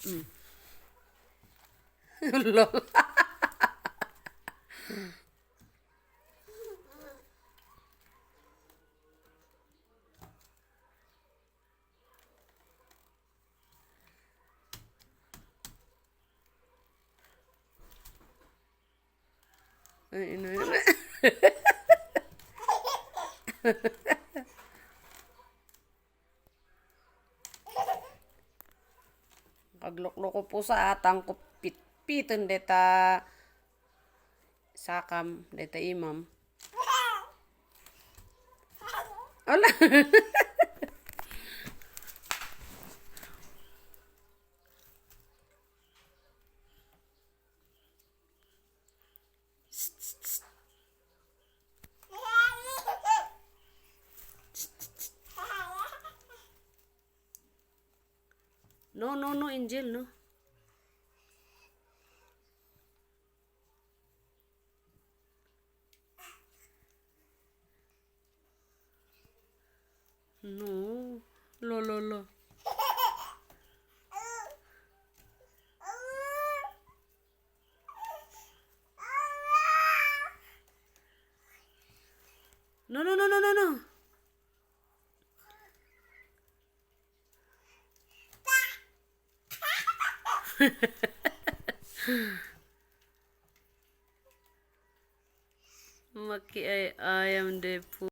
Mm. Lol. Ay, ino yun. Kaglukloko po sa atang ko pitpiton deta sakam deta imam. Wala. No, no, no, Angel, no. No. Lo, lo, lo. No, no, no, no, no, no. Maki ay ayam de po.